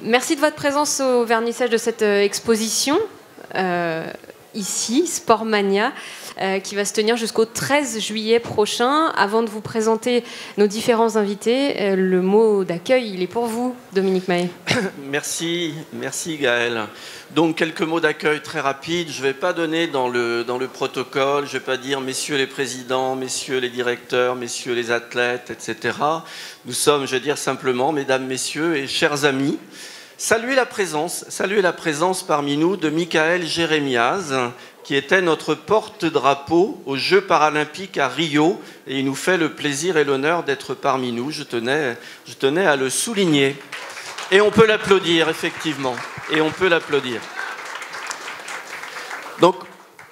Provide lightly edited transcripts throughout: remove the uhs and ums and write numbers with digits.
Merci de votre présence au vernissage de cette exposition, ici, Sportmania, qui va se tenir jusqu'au 13 juillet prochain. Avant de vous présenter nos différents invités, le mot d'accueil, il est pour vous, Dominique Mahé. Merci Gaëlle. Donc quelques mots d'accueil très rapides. Je ne vais pas donner dans le protocole, je ne vais pas dire messieurs les présidents, messieurs les directeurs, messieurs les athlètes, etc. Nous sommes, je vais dire simplement, mesdames, messieurs et chers amis, saluer la présence parmi nous de Michael Jérémiaz, qui était notre porte-drapeau aux Jeux paralympiques à Rio, et il nous fait le plaisir et l'honneur d'être parmi nous. Je tenais à le souligner. Et on peut l'applaudir, effectivement. Et on peut l'applaudir. Donc,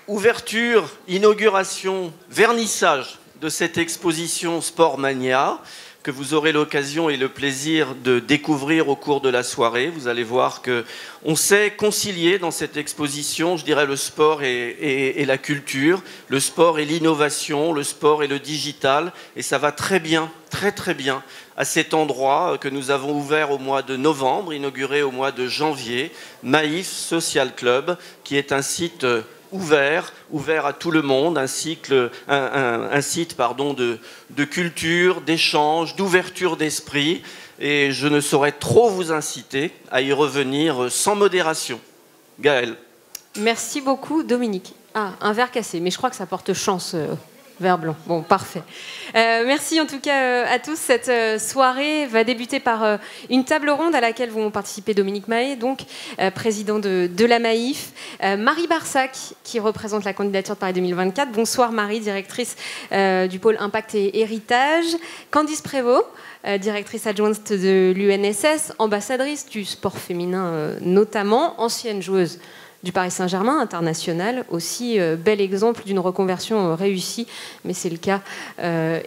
ouverture, inauguration, vernissage de cette exposition Sportmania, que vous aurez l'occasion et le plaisir de découvrir au cours de la soirée. Vous allez voir qu'on sait concilier dans cette exposition, je dirais, le sport et la culture, le sport et l'innovation, le sport et le digital, et ça va très bien, très bien, à cet endroit que nous avons ouvert au mois de novembre, inauguré au mois de janvier, Maïf Social Club, qui est un site ouvert à tout le monde, un site de culture, d'échange, d'ouverture d'esprit. Et je ne saurais trop vous inciter à y revenir sans modération. Gaëlle. Merci beaucoup, Dominique. Ah, un verre cassé, mais je crois que ça porte chance. Vert blanc. Bon, parfait. Merci en tout cas à tous. Cette soirée va débuter par une table ronde à laquelle vont participer Dominique Mahé, donc président de la Maïf, Marie Barsac, qui représente la candidature de Paris 2024. Bonsoir Marie, directrice du pôle Impact et Héritage. Candice Prévost, directrice adjointe de l'UNSS, ambassadrice du sport féminin notamment, ancienne joueuse du Paris Saint-Germain, international, aussi bel exemple d'une reconversion réussie, mais c'est le cas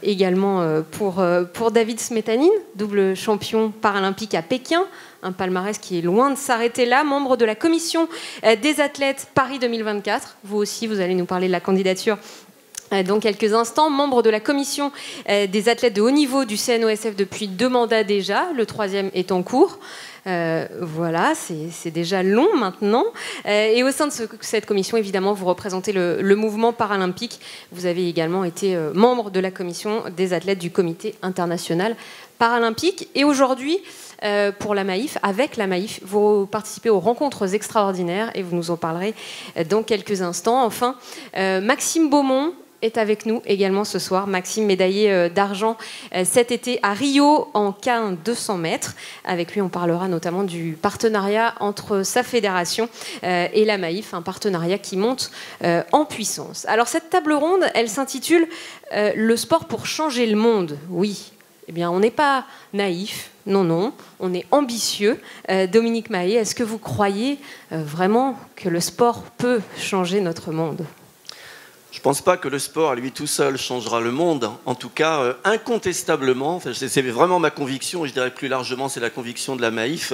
également pour David Smetanine, double champion paralympique à Pékin, un palmarès qui est loin de s'arrêter là, membre de la commission des athlètes Paris 2024. Vous aussi, vous allez nous parler de la candidature dans quelques instants, membre de la commission des athlètes de haut niveau du CNOSF depuis 2 mandats déjà, le 3e est en cours. Voilà, c'est déjà long maintenant. Et au sein de cette commission, évidemment, vous représentez le mouvement paralympique. Vous avez également été membre de la commission des athlètes du comité international paralympique. Et aujourd'hui, pour la Maïf, avec la Maïf, vous participez aux rencontres extraordinaires et vous nous en parlerez dans quelques instants. Enfin, Maxime Beaumont est avec nous également ce soir. Maxime, médaillé d'argent cet été à Rio en K1 200 mètres. Avec lui, on parlera notamment du partenariat entre sa fédération et la Maïf, un partenariat qui monte en puissance. Alors cette table ronde, elle s'intitule « Le sport pour changer le monde ». Oui, eh bien on n'est pas naïf, non, on est ambitieux. Dominique Mahé, est-ce que vous croyez vraiment que le sport peut changer notre monde ? Je ne pense pas que le sport, à lui tout seul, changera le monde. En tout cas, incontestablement, c'est vraiment ma conviction, et je dirais plus largement, c'est la conviction de la Maïf,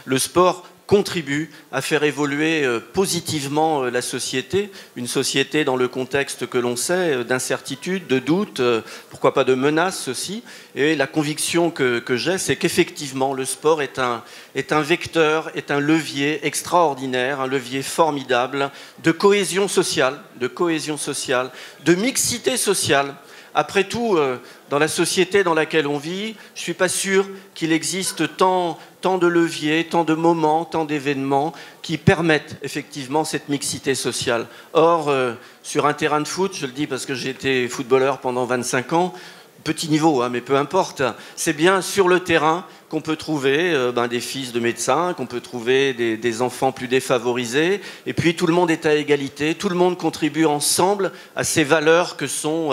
le sport contribue à faire évoluer positivement la société, une société dans le contexte que l'on sait, d'incertitude, de doute, pourquoi pas de menaces aussi. Et la conviction que j'ai, c'est qu'effectivement, le sport est un vecteur, est un levier extraordinaire, un levier formidable de cohésion sociale, de mixité sociale. Après tout, dans la société dans laquelle on vit, je ne suis pas sûr qu'il existe tant de leviers, tant de moments, tant d'événements qui permettent effectivement cette mixité sociale. Or, sur un terrain de foot, je le dis parce que j'ai été footballeur pendant 25 ans, petit niveau, mais peu importe, c'est bien sur le terrain qu'on peut trouver des fils de médecins, qu'on peut trouver des enfants plus défavorisés, et puis tout le monde est à égalité, tout le monde contribue ensemble à ces valeurs que sont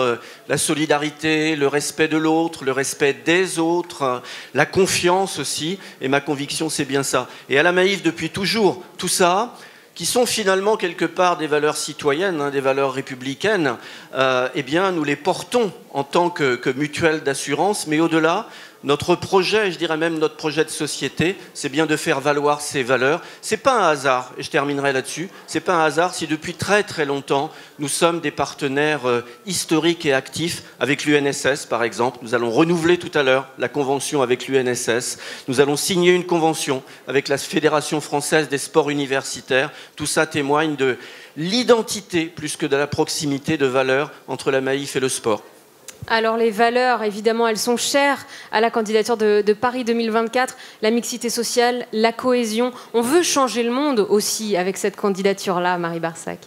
la solidarité, le respect de l'autre, le respect des autres, la confiance aussi, et ma conviction c'est bien ça. Et à la Maïf depuis toujours, tout ça, qui sont finalement quelque part des valeurs citoyennes, des valeurs républicaines, eh bien nous les portons en tant que mutuelle d'assurance, mais au-delà, Notre projet, je dirais même notre projet de société, c'est bien de faire valoir ces valeurs. C'est pas un hasard, et je terminerai là-dessus, c'est pas un hasard si depuis très très longtemps, nous sommes des partenaires historiques et actifs avec l'UNSS, par exemple. Nous allons renouveler tout à l'heure la convention avec l'UNSS. Nous allons signer une convention avec la Fédération française des sports universitaires. Tout ça témoigne de l'identité, plus que de la proximité de valeurs entre la Maïf et le sport. Alors les valeurs, évidemment, elles sont chères à la candidature de Paris 2024, la mixité sociale, la cohésion. On veut changer le monde aussi avec cette candidature-là, Marie Barsac.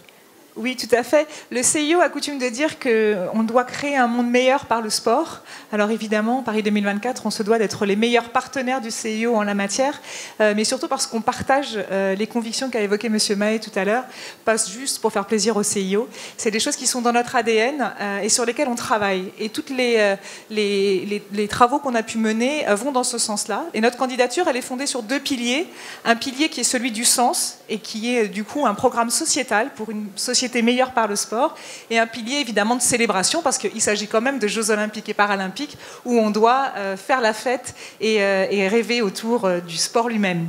Oui, tout à fait. Le CIO a coutume de dire qu'on doit créer un monde meilleur par le sport. Alors évidemment, Paris 2024, on se doit d'être les meilleurs partenaires du CIO en la matière, mais surtout parce qu'on partage les convictions qu'a évoquées M. Mahé tout à l'heure, pas juste pour faire plaisir au CIO. C'est des choses qui sont dans notre ADN et sur lesquelles on travaille. Et tous les travaux qu'on a pu mener vont dans ce sens-là. Et notre candidature, elle est fondée sur 2 piliers. Un pilier qui est celui du sens et qui est du coup un programme sociétal pour une société meilleure par le sport, et un pilier évidemment de célébration, parce qu'il s'agit quand même de Jeux Olympiques et Paralympiques où on doit faire la fête et rêver autour du sport lui-même.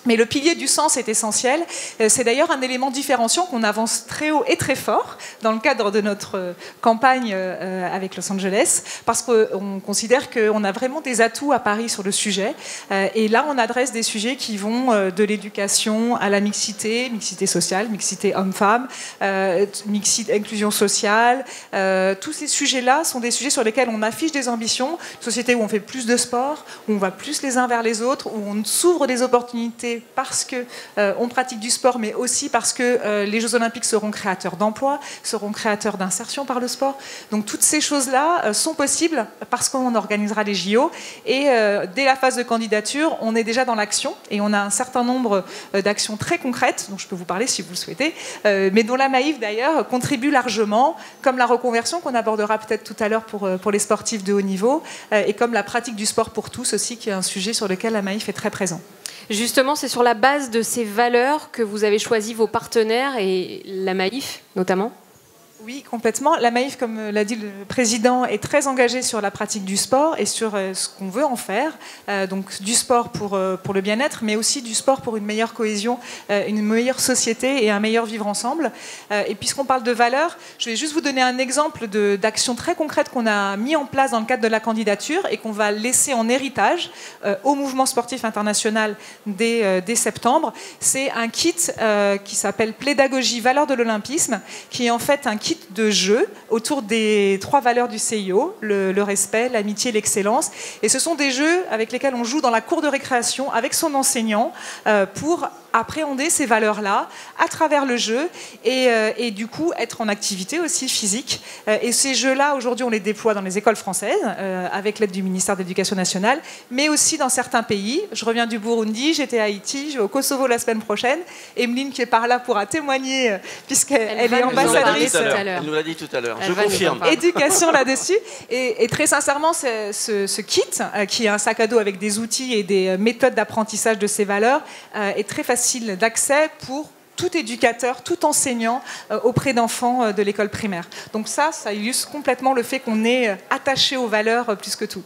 Mais le pilier du sens est essentiel. C'est d'ailleurs un élément différenciant qu'on avance très haut et très fort dans le cadre de notre campagne avec Los Angeles, parce qu'on considère qu'on a vraiment des atouts à Paris sur le sujet. Et là, on adresse des sujets qui vont de l'éducation à la mixité, mixité sociale, mixité homme-femme, inclusion sociale. Tous ces sujets-là sont des sujets sur lesquels on affiche des ambitions. Une société où on fait plus de sport, où on va plus les uns vers les autres, où on s'ouvre des opportunités parce qu'on pratique du sport, mais aussi parce que les Jeux Olympiques seront créateurs d'emplois, seront créateurs d'insertion par le sport. Donc toutes ces choses-là sont possibles parce qu'on organisera les JO. Et dès la phase de candidature, on est déjà dans l'action et on a un certain nombre d'actions très concrètes, dont je peux vous parler si vous le souhaitez, mais dont la Maïf d'ailleurs contribue largement, comme la reconversion qu'on abordera peut-être tout à l'heure pour les sportifs de haut niveau, et comme la pratique du sport pour tous aussi, qui est un sujet sur lequel la Maïf est très présente. Justement, c'est sur la base de ces valeurs que vous avez choisi vos partenaires et la Maïf notamment ? Oui, complètement. La Maïf, comme l'a dit le président, est très engagée sur la pratique du sport et sur ce qu'on veut en faire. Donc du sport pour le bien-être, mais aussi du sport pour une meilleure cohésion, une meilleure société et un meilleur vivre ensemble. Et puisqu'on parle de valeurs, je vais juste vous donner un exemple d'action très concrète qu'on a mis en place dans le cadre de la candidature et qu'on va laisser en héritage au mouvement sportif international dès septembre. C'est un kit qui s'appelle Pédagogie valeurs de l'olympisme, qui est en fait un kit de jeu autour des 3 valeurs du CIO, le respect, l'amitié, l'excellence. Et ce sont des jeux avec lesquels on joue dans la cour de récréation avec son enseignant pour appréhender ces valeurs-là à travers le jeu et du coup être en activité aussi physique. Et ces jeux-là, aujourd'hui, on les déploie dans les écoles françaises avec l'aide du ministère de l'Éducation nationale, mais aussi dans certains pays. Je reviens du Burundi, j'étais à Haïti, je vais au Kosovo la semaine prochaine. Emeline, qui est par là, pourra témoigner puisqu'elle est ambassadrice. Elle nous l'a dit tout à l'heure. Je confirme. Éducation là-dessus. Et très sincèrement, ce kit, qui est un sac à dos avec des outils et des méthodes d'apprentissage de ces valeurs, est très facile d'accès pour tout éducateur, tout enseignant auprès d'enfants de l'école primaire. Donc ça illustre complètement le fait qu'on est attaché aux valeurs plus que tout.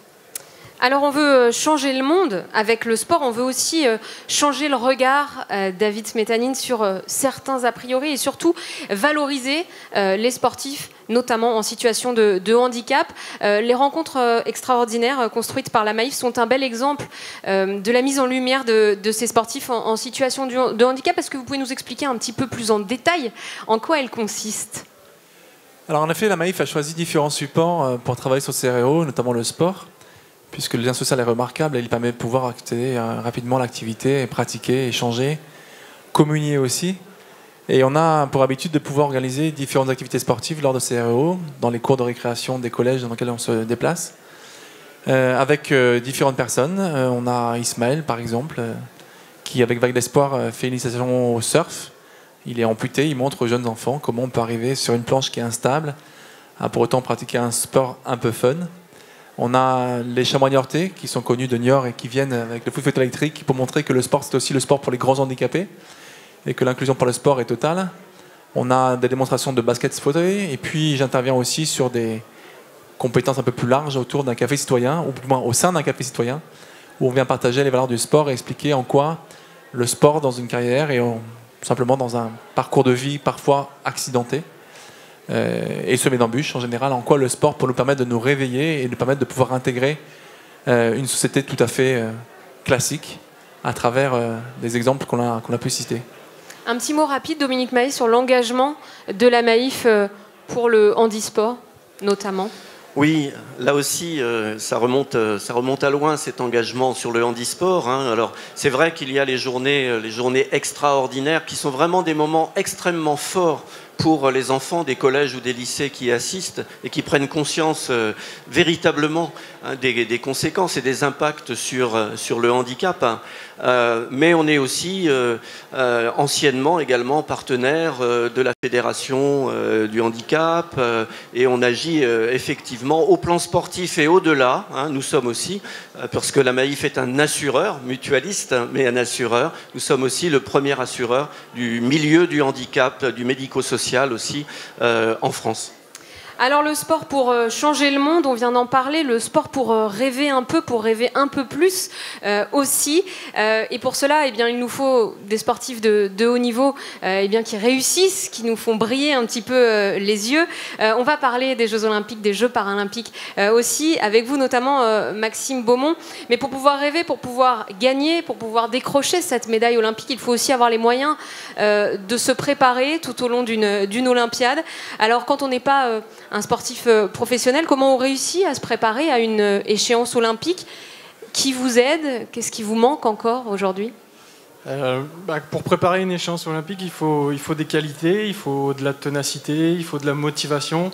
Alors on veut changer le monde avec le sport, on veut aussi changer le regard, David Smetanine, sur certains a priori et surtout valoriser les sportifs, notamment en situation de handicap. Les rencontres extraordinaires construites par la Maïf sont un bel exemple de la mise en lumière de ces sportifs en situation de handicap. Est-ce que vous pouvez nous expliquer un petit peu plus en détail en quoi elles consistent ? Alors en effet, la Maïf a choisi différents supports pour travailler sur ces héros, notamment le sport, puisque le lien social est remarquable et il permet de pouvoir accéder rapidement à l'activité, pratiquer, échanger, communier aussi. Et on a pour habitude de pouvoir organiser différentes activités sportives lors de ces REO, dans les cours de récréation des collèges dans lesquels on se déplace, avec différentes personnes. On a Ismaël, par exemple, qui, avec Vague d'Espoir, fait une initiation au surf. Il est amputé, il montre aux jeunes enfants comment on peut arriver sur une planche qui est instable, à pour autant pratiquer un sport un peu fun. On a les chamois niortais qui sont connus de Niort et qui viennent avec le foot électrique pour montrer que le sport, c'est aussi le sport pour les grands handicapés et que l'inclusion par le sport est totale. On a des démonstrations de basket fauteuil et puis j'interviens aussi sur des compétences un peu plus larges autour d'un café citoyen, ou du moins au sein d'un café citoyen, où on vient partager les valeurs du sport et expliquer en quoi le sport dans une carrière et simplement dans un parcours de vie parfois accidenté et semé d'embûches en général, en quoi le sport peut nous permettre de nous réveiller et nous permettre de pouvoir intégrer une société tout à fait classique à travers des exemples qu'on a pu citer. Un petit mot rapide, Dominique Mahé, sur l'engagement de la Maïf pour le handisport, notamment. Oui, là aussi, ça remonte à loin, cet engagement sur le handisport. Alors, c'est vrai qu'il y a les journées extraordinaires qui sont vraiment des moments extrêmement forts pour les enfants des collèges ou des lycées qui y assistent et qui prennent conscience véritablement des conséquences et des impacts sur le handicap. Mais on est aussi anciennement également partenaire de la Fédération du handicap et on agit effectivement au plan sportif et au-delà. Nous sommes aussi, parce que la Maïf est un assureur, mutualiste, mais un assureur, nous sommes aussi le premier assureur du milieu du handicap, du médico-social aussi en France. Alors le sport pour changer le monde, on vient d'en parler, le sport pour rêver un peu plus aussi. Et pour cela, eh bien, il nous faut des sportifs de haut niveau eh bien, qui réussissent, qui nous font briller un petit peu les yeux. On va parler des Jeux Olympiques, des Jeux Paralympiques aussi, avec vous notamment Maxime Beaumont. Mais pour pouvoir rêver, pour pouvoir gagner, pour pouvoir décrocher cette médaille olympique, il faut aussi avoir les moyens de se préparer tout au long d'une Olympiade. Alors quand on n'est pas un sportif professionnel, comment on réussit à se préparer à une échéance olympique? Qui vous aide? Qu'est-ce qui vous manque encore aujourd'hui? Pour préparer une échéance olympique, il faut des qualités, il faut de la ténacité, il faut de la motivation,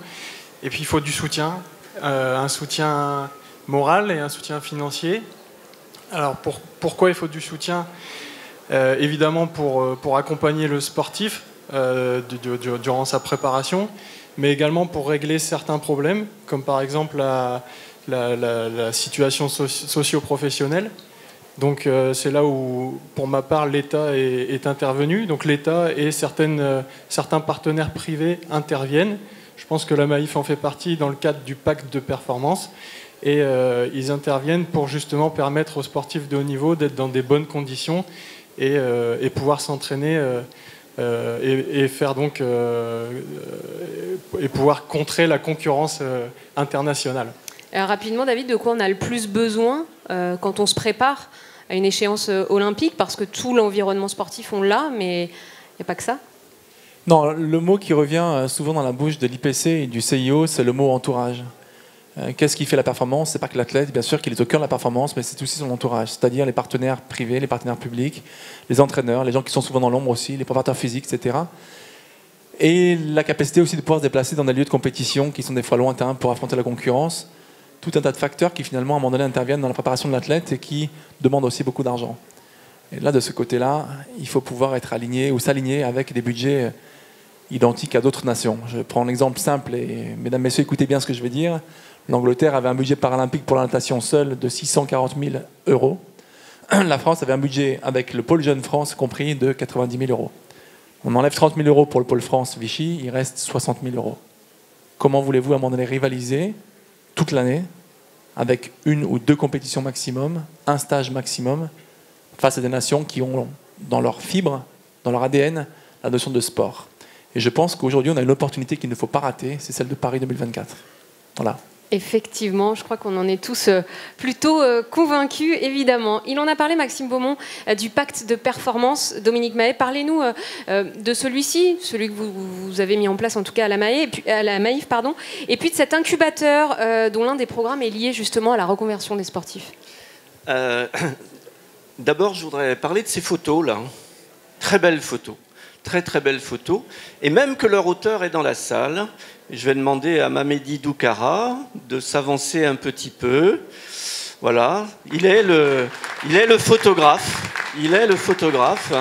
et puis il faut du soutien, un soutien moral et un soutien financier. Alors pourquoi il faut du soutien? Évidemment pour accompagner le sportif durant sa préparation, mais également pour régler certains problèmes, comme par exemple la situation socio-professionnelle. Donc c'est là où, pour ma part, l'État est intervenu. Donc l'État et certains partenaires privés interviennent. Je pense que la Maïf en fait partie dans le cadre du pacte de performance. Et ils interviennent pour justement permettre aux sportifs de haut niveau d'être dans des bonnes conditions et pouvoir s'entraîner et faire donc et pouvoir contrer la concurrence internationale. Rapidement, David, de quoi on a le plus besoin quand on se prépare à une échéance olympique? Parce que tout l'environnement sportif, on l'a, mais il n'y a pas que ça. Non, le mot qui revient souvent dans la bouche de l'IPC et du CIO, c'est le mot entourage. Qu'est-ce qui fait la performance? C'est pas que l'athlète, bien sûr qu'il est au cœur de la performance, mais c'est aussi son entourage, c'est-à-dire les partenaires privés, les partenaires publics, les entraîneurs, les gens qui sont souvent dans l'ombre aussi, les préparateurs physiques, etc. Et la capacité aussi de pouvoir se déplacer dans des lieux de compétition qui sont des fois lointains pour affronter la concurrence. Tout un tas de facteurs qui finalement à un moment donné interviennent dans la préparation de l'athlète et qui demandent aussi beaucoup d'argent. Et là, de ce côté-là, il faut pouvoir être aligné ou s'aligner avec des budgets identiques à d'autres nations. Je prends un exemple simple et mesdames, messieurs, écoutez bien ce que je vais dire. L'Angleterre avait un budget paralympique pour la natation seule de 640 000 €. La France avait un budget avec le pôle Jeune France compris de 90 000 €. On enlève 30 000 € pour le pôle France Vichy, il reste 60 000 €. Comment voulez-vous à un moment donné rivaliser toute l'année avec une ou deux compétitions maximum, un stage maximum, face à des nations qui ont dans leur fibre, dans leur ADN, la notion de sport? Et je pense qu'aujourd'hui, on a une opportunité qu'il ne faut pas rater, c'est celle de Paris 2024. Voilà. Effectivement, je crois qu'on en est tous plutôt convaincus, évidemment. Il en a parlé, Maxime Beaumont, du pacte de performance. Dominique Mahé, parlez-nous de celui-ci, celui que vous avez mis en place en tout cas à la Maïf, pardon, et puis de cet incubateur dont l'un des programmes est lié justement à la reconversion des sportifs. D'abord, je voudrais parler de ces photos-là. Très belles photos. Très très belles photos. Et même que leur auteur est dans la salle. Je vais demander à Mamedi Doukara de s'avancer un petit peu. Voilà, il est le photographe. Il est le photographe.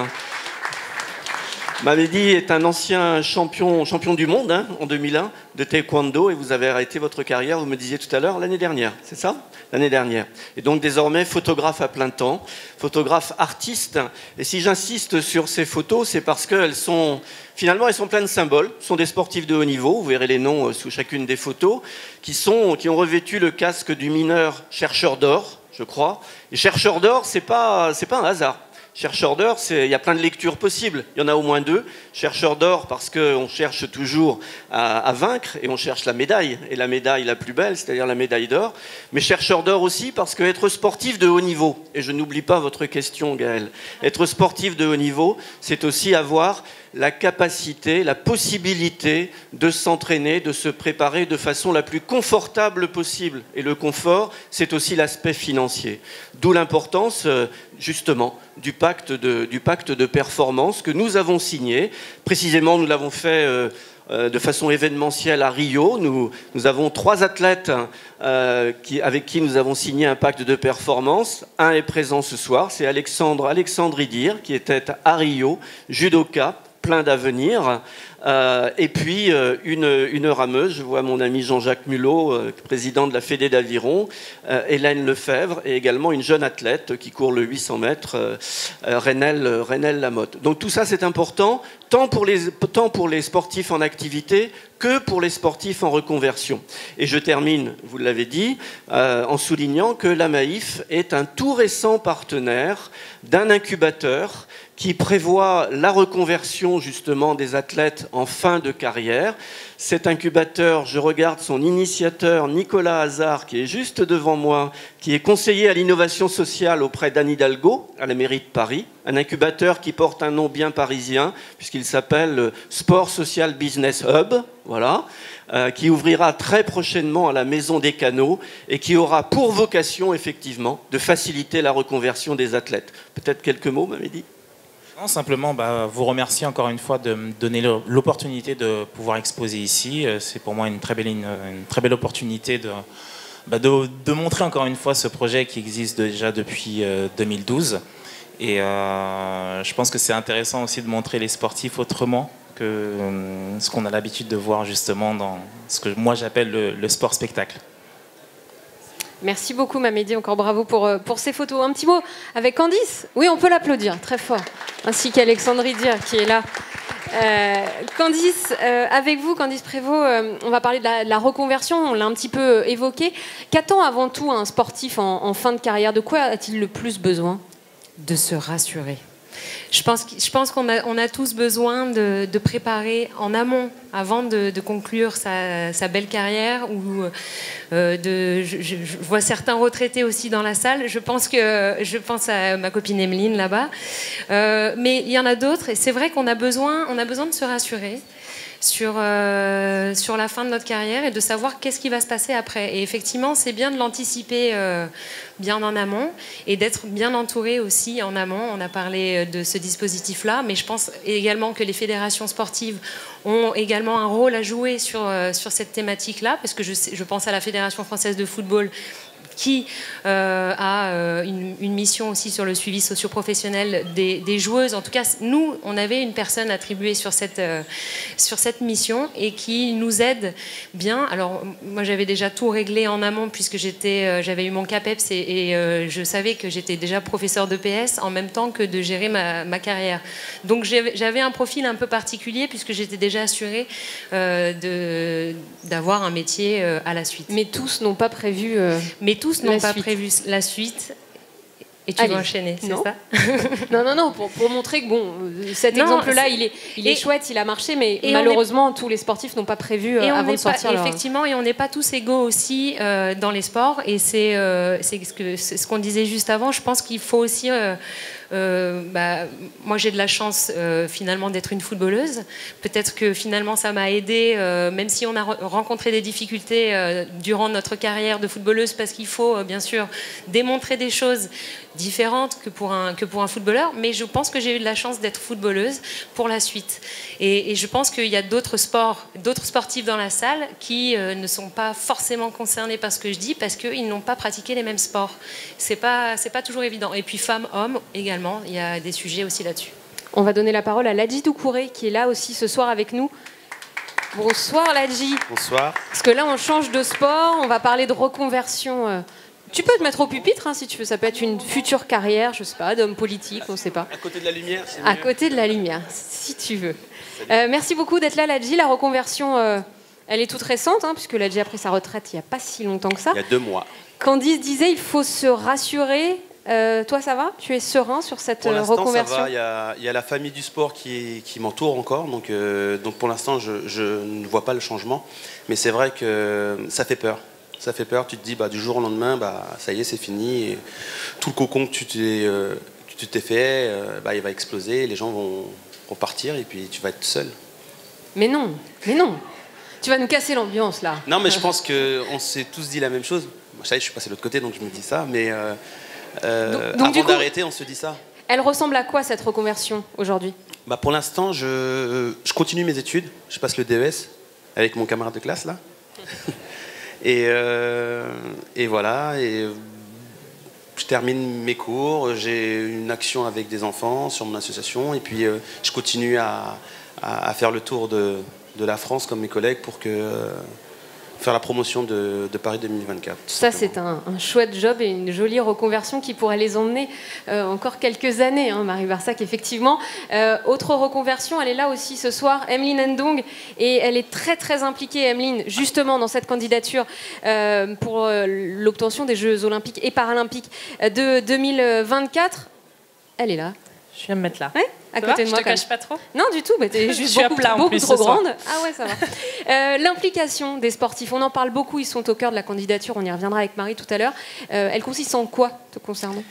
Mamedi est un ancien champion du monde hein, en 2001 de taekwondo et vous avez arrêté votre carrière, vous me disiez tout à l'heure, l'année dernière, c'est ça? L'année dernière. Et donc désormais photographe à plein temps, photographe artiste. Et si j'insiste sur ces photos, c'est parce qu'elles sont, finalement, elles sont pleines de symboles. Ce sont des sportifs de haut niveau, vous verrez les noms sous chacune des photos, qui ont revêtu le casque du mineur chercheur d'or, je crois. Et chercheur d'or, c'est pas un hasard. Chercheur d'or, il y a plein de lectures possibles. Il y en a au moins deux. Chercheur d'or parce qu'on cherche toujours à vaincre et on cherche la médaille. Et la médaille la plus belle, c'est-à-dire la médaille d'or. Mais chercheur d'or aussi parce qu'être sportif de haut niveau, et je n'oublie pas votre question Gaël, être sportif de haut niveau, c'est aussi avoir la capacité, la possibilité de s'entraîner, de se préparer de façon la plus confortable possible. Et le confort, c'est aussi l'aspect financier. D'où l'importance, justement, du pacte de performance que nous avons signé. Précisément, nous l'avons fait de façon événementielle à Rio. Nous avons 3 athlètes avec qui nous avons signé un pacte de performance. Un est présent ce soir, c'est Alexandre Idir, qui était à Rio, judoka, plein d'avenir. Et puis une rameuse, je vois mon ami Jean-Jacques Mulot, président de la Fédé d'Aviron, Hélène Lefebvre, et également une jeune athlète qui court le 800 mètres, Renelle Lamotte. Donc tout ça c'est important, tant pour les sportifs en activité que pour les sportifs en reconversion. Et je termine, vous l'avez dit, en soulignant que la Maïf est un tout récent partenaire d'un incubateur qui prévoit la reconversion justement des athlètes en fin de carrière. Cet incubateur, je regarde son initiateur Nicolas Hazard, qui est juste devant moi, qui est conseiller à l'innovation sociale auprès d'Anne Hidalgo, à la mairie de Paris. Un incubateur qui porte un nom bien parisien, puisqu'il s'appelle Sport Social Business Hub, voilà, qui ouvrira très prochainement à la Maison des Canaux et qui aura pour vocation, effectivement, de faciliter la reconversion des athlètes. Peut-être quelques mots, Mamedi ? Non, simplement vous remercier encore une fois de me donner l'opportunité de pouvoir exposer ici. C'est pour moi une très belle opportunité de montrer encore une fois ce projet qui existe déjà depuis 2012. Et je pense que c'est intéressant aussi de montrer les sportifs autrement que ce qu'on a l'habitude de voir justement dans ce que moi j'appelle le sport spectacle. Merci beaucoup Mamedi, encore bravo pour ces photos. Un petit mot avec Candice. Oui, on peut l'applaudir très fort. Ainsi qu'Alexandre Idir qui est là. Candice, avec vous, Candice Prévost, on va parler de la reconversion, on l'a un petit peu évoqué. Qu'attend avant tout un sportif en fin de carrière? De quoi a-t-il le plus besoin? De se rassurer. Je pense qu'on a tous besoin de préparer en amont, avant de conclure sa belle carrière. Je vois certains retraités aussi dans la salle. Je pense à ma copine Emeline là-bas. Mais il y en a d'autres. Et c'est vrai qu'on a besoin de se rassurer sur la fin de notre carrière et de savoir qu'est-ce qui va se passer après. Et effectivement, c'est bien de l'anticiper bien en amont et d'être bien entouré aussi en amont. On a parlé de ce dispositif-là, mais je pense également que les fédérations sportives ont également un rôle à jouer sur cette thématique-là, parce que je pense à la Fédération française de football qui a une mission aussi sur le suivi socio-professionnel des joueuses. En tout cas, nous, on avait une personne attribuée sur cette mission et qui nous aide bien. Alors, moi, j'avais déjà tout réglé en amont puisque j'avais eu mon CAPEPS et je savais que j'étais déjà professeur de PS en même temps que de gérer ma carrière. Donc, j'avais un profil un peu particulier puisque j'étais déjà assurée d'avoir un métier à la suite. Mais tous n'ont pas prévu... tous n'ont pas prévu la suite. Et tu vas enchaîner, c'est ça? Non, pour montrer que cet exemple-là, il est chouette, il a marché, mais malheureusement, tous les sportifs n'ont pas prévu avant de sortir. Effectivement, et on n'est pas tous égaux aussi dans les sports. Et c'est ce qu'on disait juste avant. Je pense qu'il faut aussi... moi j'ai de la chance finalement d'être une footballeuse. Peut-être que finalement ça m'a aidée, même si on a rencontré des difficultés durant notre carrière de footballeuse, parce qu'il faut bien sûr démontrer des choses différentes que pour un footballeur, mais je pense que j'ai eu de la chance d'être footballeuse pour la suite. Et je pense qu'il y a d'autres sportifs dans la salle qui ne sont pas forcément concernés par ce que je dis, parce qu'ils n'ont pas pratiqué les mêmes sports. C'est pas toujours évident. Et puis femmes, hommes également, il y a des sujets aussi là-dessus. On va donner la parole à Ladji Doucouré, qui est là aussi ce soir avec nous. Bonsoir Ladji. Bonsoir. Parce que là, on change de sport, on va parler de reconversion. Tu peux te mettre au pupitre si tu veux, ça peut être une future carrière, je sais pas, d'homme politique, on sait pas. À côté de la lumière, c'est À mieux. côté de la lumière, si tu veux. Merci beaucoup d'être là Ladji. La reconversion, elle est toute récente, puisque Ladji a pris sa retraite il n'y a pas si longtemps que ça. Il y a 2 mois. Candice disait il faut se rassurer. Toi, ça va? Tu es serein sur cette reconversion? Pour l'instant, ça va. Il y a la famille du sport qui m'entoure encore. Donc pour l'instant, je ne vois pas le changement. Mais c'est vrai que ça fait peur. Ça fait peur. Tu te dis, du jour au lendemain, ça y est, c'est fini. Et tout le cocon que tu t'es fait, il va exploser. Les gens vont partir et puis tu vas être seul. Mais non. Tu vas nous casser l'ambiance, là. Non, mais je pense qu'on s'est tous dit la même chose. Moi, ça y est, je suis passé de l'autre côté, donc je me dis ça. Mais donc, avant d'arrêter, on se dit ça. Elle ressemble à quoi, cette reconversion, aujourd'hui? Pour l'instant, je continue mes études. Je passe le DES avec mon camarade de classe, là. Et voilà. Et je termine mes cours. J'ai une action avec des enfants sur mon association. Et puis, je continue à faire le tour de la France comme mes collègues pour faire la promotion de Paris 2024. Ça, c'est un chouette job et une jolie reconversion qui pourrait les emmener encore quelques années, Marie Barsac, effectivement. Autre reconversion, elle est là aussi ce soir, Emeline Ndong, et elle est très très impliquée, Emeline, justement dans cette candidature pour l'obtention des Jeux Olympiques et Paralympiques de 2024. Elle est là. Je viens me mettre là. Ouais, à côté de moi. Je te cache pas trop? Non, du tout. T'es juste beaucoup trop grande. Ah ouais, ça va. L'implication des sportifs, on en parle beaucoup. Ils sont au cœur de la candidature. On y reviendra avec Marie tout à l'heure. Elle consiste en quoi, te concernant?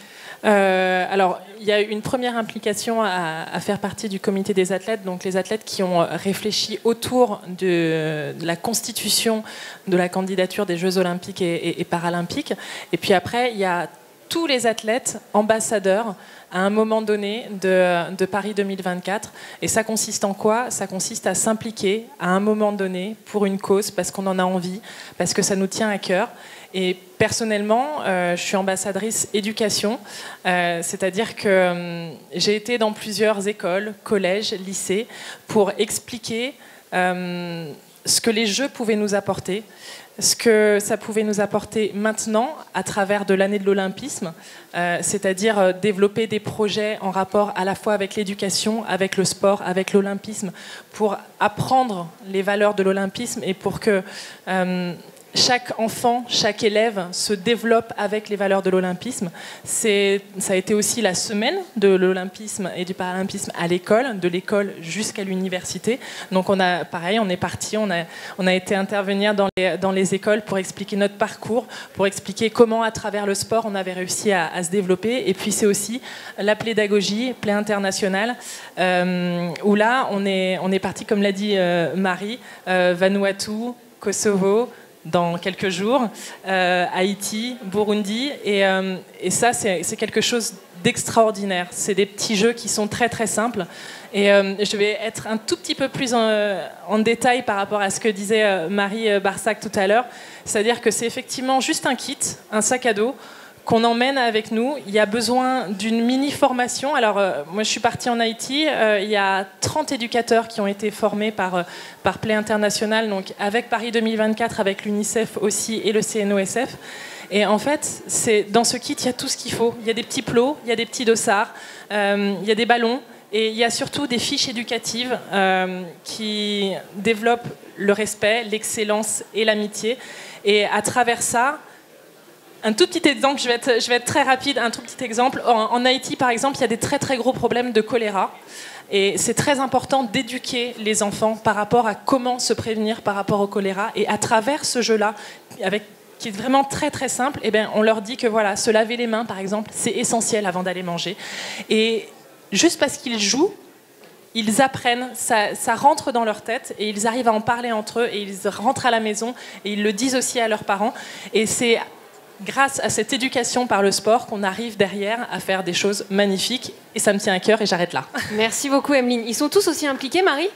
Alors, il y a une première implication à faire partie du comité des athlètes, donc les athlètes qui ont réfléchi autour de la constitution de la candidature des Jeux Olympiques et Paralympiques. Et puis après, il y a tous les athlètes ambassadeurs à un moment donné de Paris 2024. Et ça consiste en quoi? Ça consiste à s'impliquer à un moment donné pour une cause, parce qu'on en a envie, parce que ça nous tient à cœur. Et personnellement, je suis ambassadrice éducation, c'est-à-dire que j'ai été dans plusieurs écoles, collèges, lycées, pour expliquer ce que les Jeux pouvaient nous apporter, ce que ça pouvait nous apporter maintenant à travers de l'année de l'Olympisme, c'est-à-dire développer des projets en rapport à la fois avec l'éducation, avec le sport, avec l'Olympisme, pour apprendre les valeurs de l'Olympisme et pour que chaque enfant, chaque élève se développe avec les valeurs de l'Olympisme. Ça a été aussi la semaine de l'Olympisme et du Paralympisme à l'école, de l'école jusqu'à l'université. Donc on est parti, on a été intervenir dans les écoles pour expliquer notre parcours, pour expliquer comment à travers le sport on avait réussi à se développer. Et puis c'est aussi la pédagogie, Play International, où là on est parti, comme l'a dit Marie, Vanuatu, Kosovo, dans quelques jours, Haïti, Burundi, et ça c'est quelque chose d'extraordinaire. C'est des petits jeux qui sont très très simples, et je vais être un tout petit peu plus en détail par rapport à ce que disait Marie Barsac tout à l'heure, c'est-à-dire que c'est effectivement juste un kit, un sac à dos qu'on emmène avec nous. Il y a besoin d'une mini-formation. Alors, moi, je suis partie en Haïti. Il y a 30 éducateurs qui ont été formés par Play International, donc avec Paris 2024, avec l'UNICEF aussi et le CNOSF. Et en fait, dans ce kit, il y a tout ce qu'il faut. Il y a des petits plots, il y a des petits dossards, il y a des ballons. Et il y a surtout des fiches éducatives qui développent le respect, l'excellence et l'amitié. Et à travers ça, un tout petit exemple, je vais être très rapide, un tout petit exemple. En Haïti, par exemple, il y a des très très gros problèmes de choléra. Et c'est très important d'éduquer les enfants par rapport à comment se prévenir par rapport au choléra. Et à travers ce jeu-là, qui est vraiment très très simple, on leur dit que voilà, se laver les mains, par exemple, c'est essentiel avant d'aller manger. Et juste parce qu'ils jouent, ils apprennent, ça rentre dans leur tête et ils arrivent à en parler entre eux et ils rentrent à la maison et ils le disent aussi à leurs parents. Et c'est grâce à cette éducation par le sport qu'on arrive derrière à faire des choses magnifiques. Et ça me tient à cœur et j'arrête là. Merci beaucoup, Emeline. Ils sont tous aussi impliqués, Marie?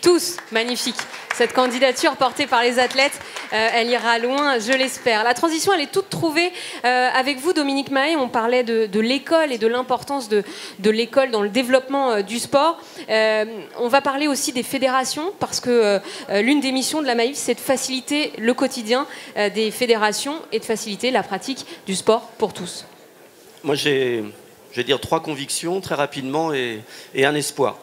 tous. Magnifique. Cette candidature portée par les athlètes, elle ira loin, je l'espère. La transition, elle est toute trouvée avec vous, Dominique Mahé. On parlait de l'école et de l'importance de l'école dans le développement du sport. On va parler aussi des fédérations, parce que l'une des missions de la Maïf, c'est de faciliter le quotidien des fédérations et de faciliter la pratique du sport pour tous. Moi, je vais dire 3 convictions très rapidement et un espoir.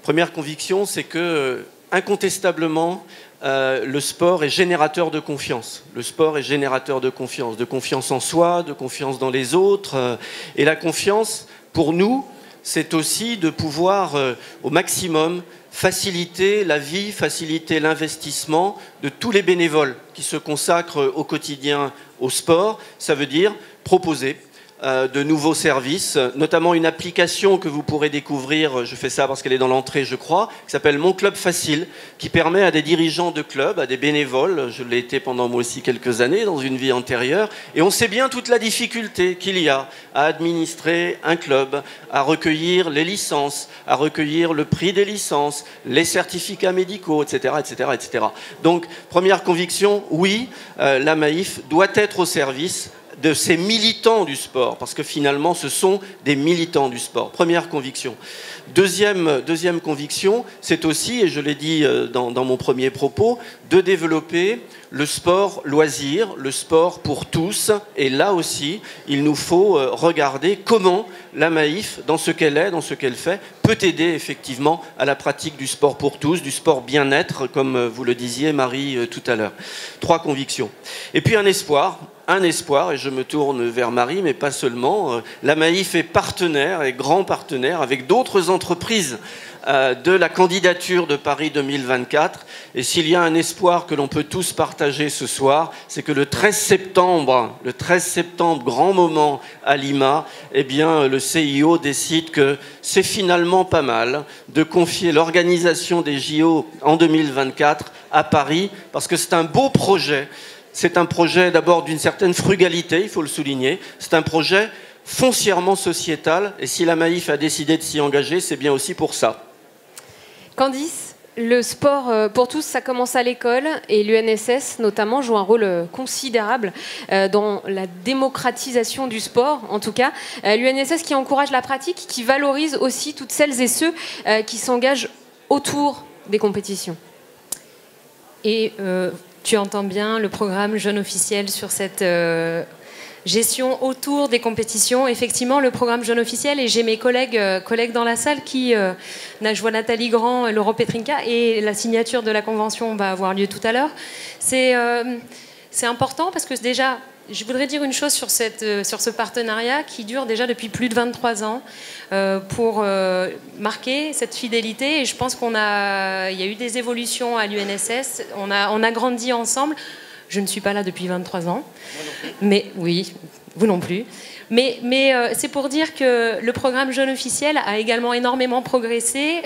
Première conviction, c'est que incontestablement, le sport est générateur de confiance. Le sport est générateur de confiance en soi, de confiance dans les autres. Et la confiance, pour nous, c'est aussi de pouvoir, au maximum, faciliter la vie, faciliter l'investissement de tous les bénévoles qui se consacrent au quotidien au sport. Ça veut dire proposer de nouveaux services, notamment une application que vous pourrez découvrir, je fais ça parce qu'elle est dans l'entrée je crois, qui s'appelle Mon Club Facile, qui permet à des dirigeants de clubs, à des bénévoles, je l'ai été pendant moi aussi quelques années dans une vie antérieure, et on sait bien toute la difficulté qu'il y a à administrer un club, à recueillir les licences, à recueillir le prix des licences, les certificats médicaux, etc. etc., etc. Donc, première conviction, oui, la Maïf doit être au service de ces militants du sport, parce que finalement, ce sont des militants du sport. Première conviction. Deuxième conviction, c'est aussi, et je l'ai dit dans mon premier propos, de développer le sport loisir, le sport pour tous. Et là aussi, il nous faut regarder comment la Maïf, dans ce qu'elle est, dans ce qu'elle fait, peut aider effectivement à la pratique du sport pour tous, du sport bien-être, comme vous le disiez, Marie, tout à l'heure. 3 convictions. Et puis un espoir, et je me tourne vers Marie, mais pas seulement. La Maïf est partenaire, et grand partenaire, avec d'autres entreprises de la candidature de Paris 2024. Et s'il y a un espoir que l'on peut tous partager ce soir, c'est que le 13 septembre, grand moment à Lima, eh bien, le CIO décide que c'est finalement pas mal de confier l'organisation des JO en 2024 à Paris, parce que c'est un beau projet. C'est un projet d'abord d'une certaine frugalité, il faut le souligner. C'est un projet foncièrement sociétal. Et si la Maïf a décidé de s'y engager, c'est bien aussi pour ça. Candice, le sport pour tous, ça commence à l'école. Et l'UNSS, notamment, joue un rôle considérable dans la démocratisation du sport, en tout cas. L'UNSS qui encourage la pratique, qui valorise aussi toutes celles et ceux qui s'engagent autour des compétitions. Et... tu entends bien le programme Jeune Officiel sur cette gestion autour des compétitions. Effectivement, le programme Jeune Officiel, et j'ai mes collègues dans la salle qui, je vois Nathalie Grand, Laurent Petrinka, et la signature de la convention va avoir lieu tout à l'heure. C'est important parce que déjà, je voudrais dire une chose sur ce partenariat qui dure déjà depuis plus de 23 ans pour marquer cette fidélité. Et je pense il y a eu des évolutions à l'UNSS. On a grandi ensemble. Je ne suis pas là depuis 23 ans. Mais oui, vous non plus. Mais c'est pour dire que le programme Jeune Officiel a également énormément progressé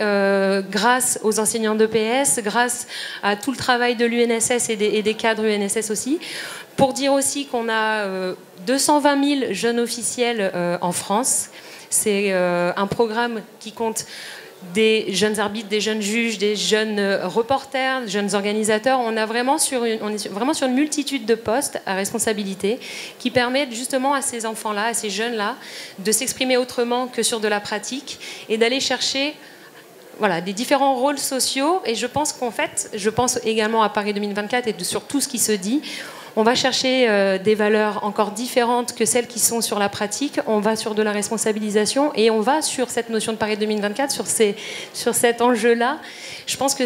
grâce aux enseignants d'EPS, grâce à tout le travail de l'UNSS et des cadres UNSS aussi. Pour dire aussi qu'on a 220 000 jeunes officiels en France. C'est un programme qui compte des jeunes arbitres, des jeunes juges, des jeunes reporters, des jeunes organisateurs. On est vraiment sur une multitude de postes à responsabilité qui permettent justement à ces enfants-là, à ces jeunes-là, de s'exprimer autrement que sur de la pratique et d'aller chercher des différents rôles sociaux. Et je pense également à Paris 2024 et sur tout ce qui se dit. On va chercher des valeurs encore différentes que celles qui sont sur la pratique. On va sur de la responsabilisation et on va sur cette notion de Paris 2024, sur cet enjeu-là. Je pense que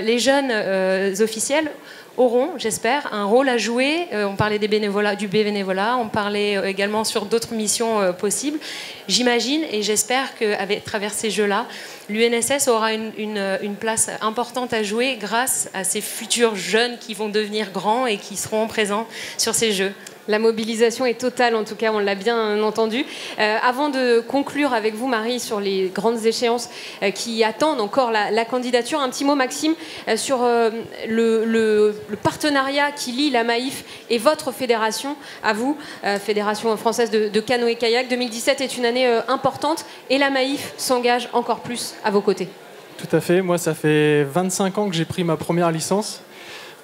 les jeunes officiels auront, j'espère, un rôle à jouer. On parlait du bénévolat, on parlait également sur d'autres missions possibles. J'imagine et j'espère qu'à travers ces jeux-là, l'UNSS aura une place importante à jouer grâce à ces futurs jeunes qui vont devenir grands et qui seront présents sur ces jeux. La mobilisation est totale, en tout cas, on l'a bien entendu. Avant de conclure avec vous, Marie, sur les grandes échéances qui attendent encore la candidature, un petit mot, Maxime, sur le partenariat qui lie la Maïf et votre fédération, à vous, Fédération française de canoë-kayak. 2017 est une année importante et la Maïf s'engage encore plus à vos côtés. Tout à fait. Moi, ça fait 25 ans que j'ai pris ma première licence.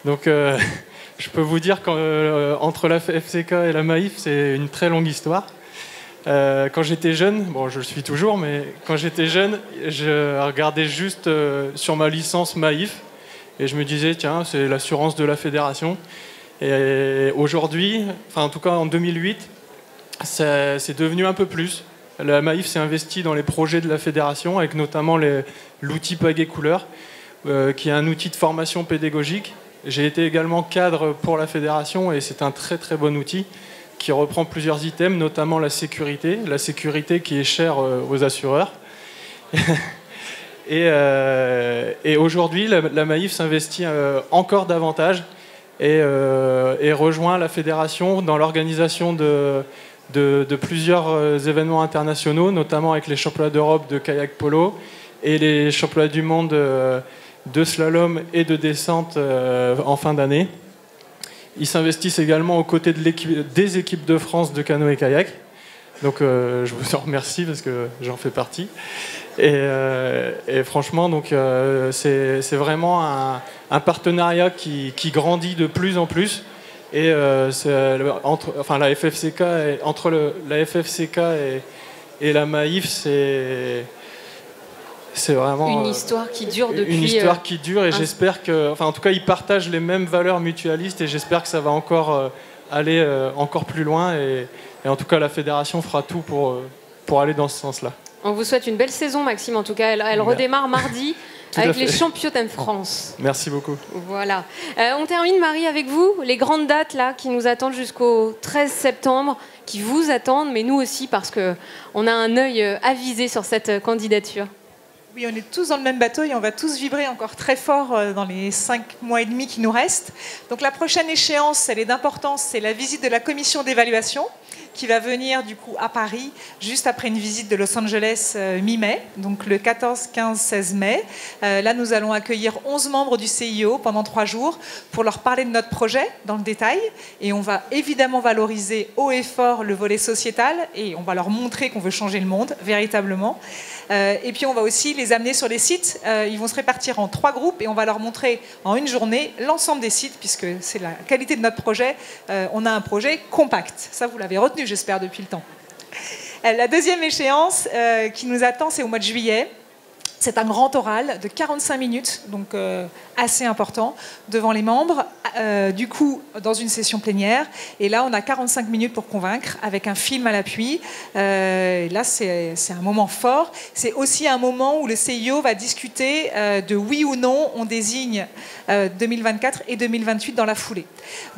Donc, je peux vous dire qu'entre la FCK et la Maïf, c'est une très longue histoire. Quand j'étais jeune, bon, je le suis toujours, mais quand j'étais jeune, je regardais juste sur ma licence Maïf et je me disais, tiens, c'est l'assurance de la fédération. Et aujourd'hui, enfin en tout cas en 2008, c'est devenu un peu plus. La Maïf s'est investie dans les projets de la fédération, avec notamment l'outil Pagaie Couleur, qui est un outil de formation pédagogique. J'ai été également cadre pour la fédération et c'est un très très bon outil qui reprend plusieurs items, notamment la sécurité qui est chère aux assureurs. Et aujourd'hui, la Maïf s'investit encore davantage et rejoint la fédération dans l'organisation de plusieurs événements internationaux, notamment avec les championnats d'Europe de kayak polo et les championnats du monde de slalom et de descente en fin d'année. Ils s'investissent également aux côtés des équipes de France de canoë-kayak. Donc je vous en remercie parce que j'en fais partie. Et franchement, donc, c'est vraiment un partenariat qui grandit de plus en plus. Et entre la FFCK et la Maïf, c'est vraiment une histoire qui dure depuis... Une histoire qui dure et j'espère que... Enfin, en tout cas, ils partagent les mêmes valeurs mutualistes et j'espère que ça va encore aller encore plus loin. Et en tout cas, la fédération fera tout pour aller dans ce sens-là. On vous souhaite une belle saison, Maxime. En tout cas, elle redémarre mardi avec les championnats de France. Merci beaucoup. Voilà. On termine, Marie, avec vous. Les grandes dates là, qui nous attendent jusqu'au 13 septembre, qui vous attendent, mais nous aussi, parce qu'on a un œil avisé sur cette candidature. Oui, on est tous dans le même bateau et on va tous vibrer encore très fort dans les 5 mois et demi qui nous restent. Donc la prochaine échéance, elle est d'importance, c'est la visite de la commission d'évaluation qui va venir du coup à Paris juste après une visite de Los Angeles mi-mai, donc le 14, 15, 16 mai. Là, nous allons accueillir 11 membres du CIO pendant 3 jours pour leur parler de notre projet dans le détail et on va évidemment valoriser haut et fort le volet sociétal et on va leur montrer qu'on veut changer le monde véritablement. Et puis on va aussi les amener sur les sites. Ils vont se répartir en 3 groupes et on va leur montrer en une journée l'ensemble des sites puisque c'est la qualité de notre projet. On a un projet compact. Ça, vous l'avez retenu, j'espère, depuis le temps. La deuxième échéance qui nous attend, c'est au mois de juillet. C'est un grand oral de 45 minutes, donc assez important, devant les membres, du coup, dans une session plénière. Et là, on a 45 minutes pour convaincre, avec un film à l'appui. Là, c'est un moment fort. C'est aussi un moment où le CIO va discuter de oui ou non, on désigne 2024 et 2028 dans la foulée.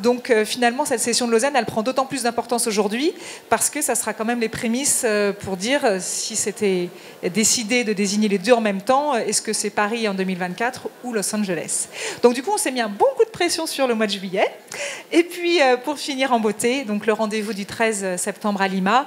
Donc, finalement, cette session de Lausanne, elle prend d'autant plus d'importance aujourd'hui, parce que ça sera quand même les prémices pour dire si c'était décidé de désigner les deux en même temps, est-ce que c'est Paris en 2024 ou Los Angeles. Donc du coup, on s'est mis un bon coup de pression sur le mois de juillet. Et puis, pour finir en beauté, donc le rendez-vous du 13 septembre à Lima,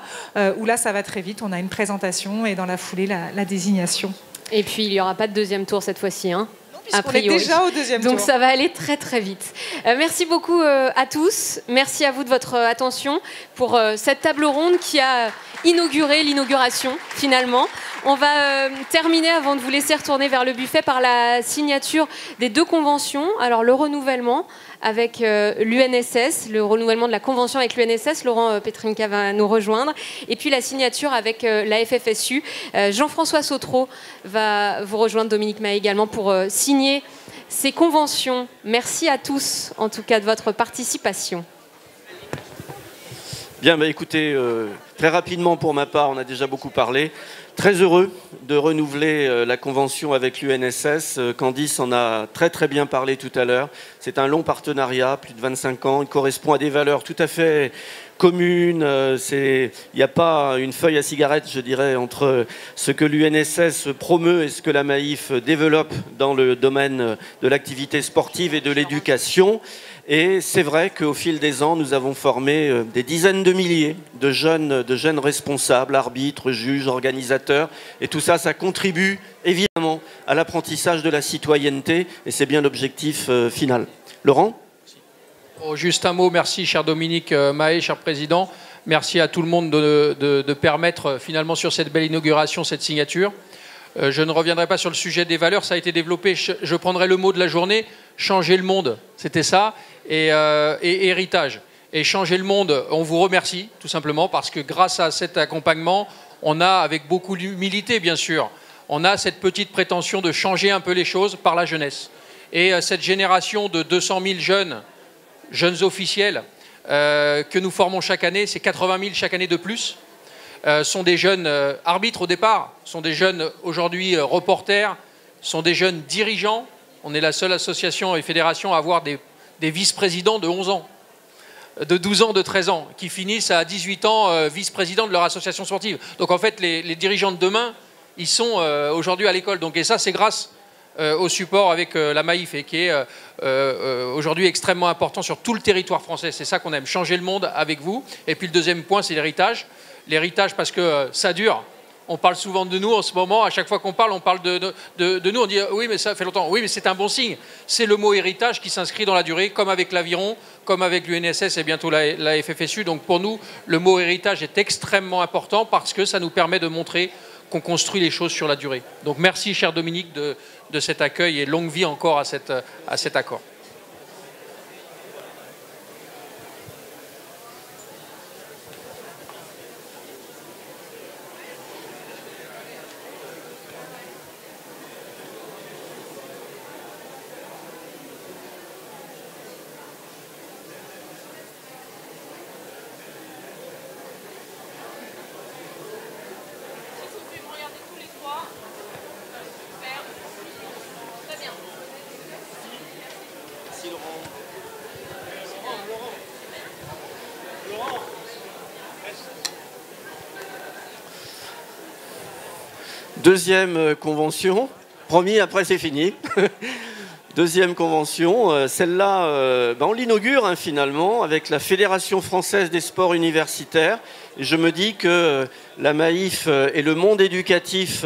où là, ça va très vite. On a une présentation et dans la foulée, la désignation. Et puis, il n'y aura pas de deuxième tour cette fois-ci, hein, a priori. On est déjà au deuxième tour. Donc ça va aller très très vite. Merci beaucoup à tous. Merci à vous de votre attention pour cette table ronde qui a inauguré l'inauguration finalement. On va terminer, avant de vous laisser retourner vers le buffet, par la signature des 2 conventions. Alors le renouvellement avec l'UNSS, le renouvellement de la convention avec l'UNSS, Laurent Petrinka va nous rejoindre, et puis la signature avec la FFSU. Jean-François Sautreau va vous rejoindre, Dominique Mahé également, pour signer ces conventions. Merci à tous, en tout cas, de votre participation. Bien, écoutez, très rapidement pour ma part, on a déjà beaucoup parlé. Très heureux de renouveler la convention avec l'UNSS. Candice en a très très bien parlé tout à l'heure. C'est un long partenariat, plus de 25 ans. Il correspond à des valeurs tout à fait communes. Il n'y a pas une feuille à cigarette, je dirais, entre ce que l'UNSS promeut et ce que la Maïf développe dans le domaine de l'activité sportive et de l'éducation. Et c'est vrai qu'au fil des ans, nous avons formé des dizaines de milliers de jeunes responsables, arbitres, juges, organisateurs. Et tout ça, ça contribue évidemment à l'apprentissage de la citoyenneté. Et c'est bien l'objectif final. Laurent ? Juste un mot, merci cher Dominique Mahé, cher président. Merci à tout le monde de permettre finalement sur cette belle inauguration, cette signature. Je ne reviendrai pas sur le sujet des valeurs, ça a été développé. Je prendrai le mot de la journée, changer le monde, c'était ça, et héritage. Et changer le monde, on vous remercie, tout simplement, parce que grâce à cet accompagnement, on a, avec beaucoup d'humilité, bien sûr, on a cette petite prétention de changer un peu les choses par la jeunesse. Et cette génération de 200 000 jeunes officiels que nous formons chaque année, c'est 80 000 chaque année de plus, sont des jeunes arbitres au départ, sont des jeunes aujourd'hui reporters, sont des jeunes dirigeants. On est la seule association et fédération à avoir des vice-présidents de 11 ans, de 12 ans, de 13 ans, qui finissent à 18 ans vice-présidents de leur association sportive. Donc en fait, les dirigeants de demain, ils sont aujourd'hui à l'école. Et ça, c'est grâce au support avec la Maïf, et qui est aujourd'hui extrêmement important sur tout le territoire français. C'est ça qu'on aime, changer le monde avec vous. Et puis le deuxième point, c'est l'héritage. L'héritage, parce que ça dure. On parle souvent de nous en ce moment. À chaque fois qu'on parle, on parle de nous. On dit oui, mais ça fait longtemps. Oui, mais c'est un bon signe. C'est le mot héritage qui s'inscrit dans la durée, comme avec l'aviron, comme avec l'UNSS et bientôt la FFSU. Donc pour nous, le mot héritage est extrêmement important parce que ça nous permet de montrer qu'on construit les choses sur la durée. Donc merci, cher Dominique, de cet accueil, et longue vie encore à cet accord. Deuxième convention, promis, après c'est fini. Deuxième convention, celle-là, on l'inaugure finalement avec la Fédération française des sports universitaires. Et je me dis que la Maïf et le monde éducatif,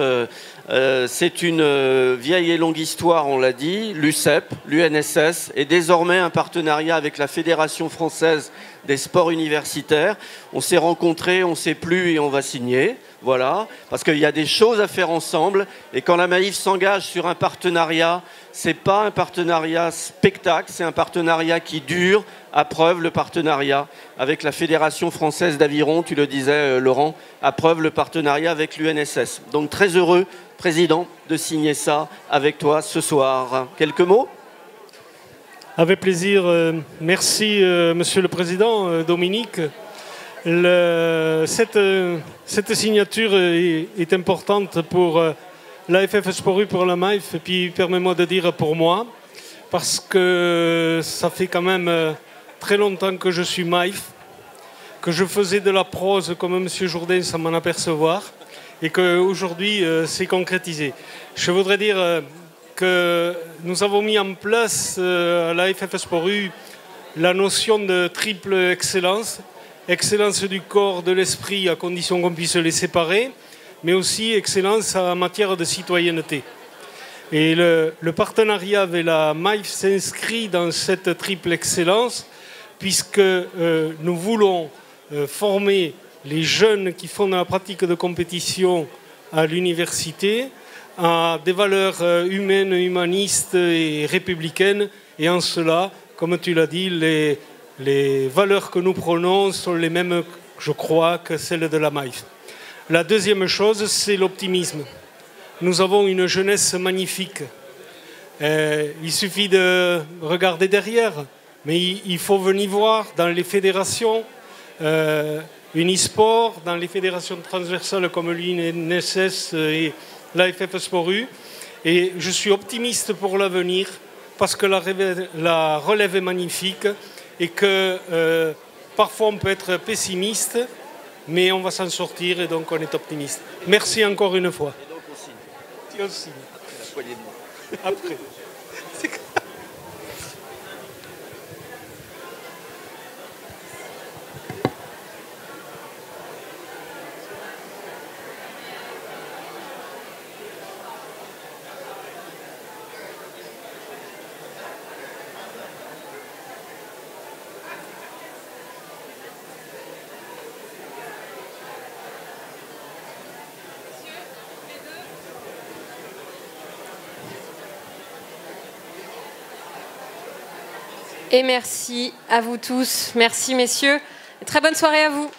c'est une vieille et longue histoire, on l'a dit. L'UCEP, l'UNSS, et désormais un partenariat avec la Fédération française des sports universitaires. On s'est rencontrés, on ne s'est plus et on va signer. Voilà, parce qu'il y a des choses à faire ensemble. Et quand la Maïf s'engage sur un partenariat, ce n'est pas un partenariat spectacle, c'est un partenariat qui dure. À preuve le partenariat avec la Fédération française d'aviron, tu le disais Laurent, à preuve le partenariat avec l'UNSS. Donc très heureux, Président, de signer ça avec toi ce soir. Quelques mots ? Avec plaisir. Merci Monsieur le Président, Dominique. Cette signature est importante pour la FF Sport U, pour la Maïf, et puis permets-moi de dire pour moi, parce que ça fait quand même très longtemps que je suis Maïf, que je faisais de la prose comme M. Jourdain sans m'en apercevoir, et qu'aujourd'hui c'est concrétisé. Je voudrais dire que nous avons mis en place à la FF Sport U la notion de triple excellence. Excellence du corps, de l'esprit, à condition qu'on puisse les séparer, mais aussi excellence en matière de citoyenneté. Et le partenariat avec la Maïf s'inscrit dans cette triple excellence, puisque nous voulons former les jeunes qui font de la pratique de compétition à l'université à des valeurs humaines, humanistes et républicaines. Et en cela, comme tu l'as dit, les valeurs que nous prônons sont les mêmes, je crois, que celles de la Maïf. La deuxième chose, c'est l'optimisme. Nous avons une jeunesse magnifique. Il suffit de regarder derrière, mais il faut venir voir dans les fédérations Unisport, dans les fédérations transversales comme l'UNSS et l'AFF Sport U. Et je suis optimiste pour l'avenir parce que la relève est magnifique. Et que parfois on peut être pessimiste, mais on va s'en sortir et donc on est optimiste. Merci encore une fois. Et donc on signe. Et on signe. Après la poignée de main. Après. Et merci à vous tous. Merci, messieurs. Très bonne soirée à vous.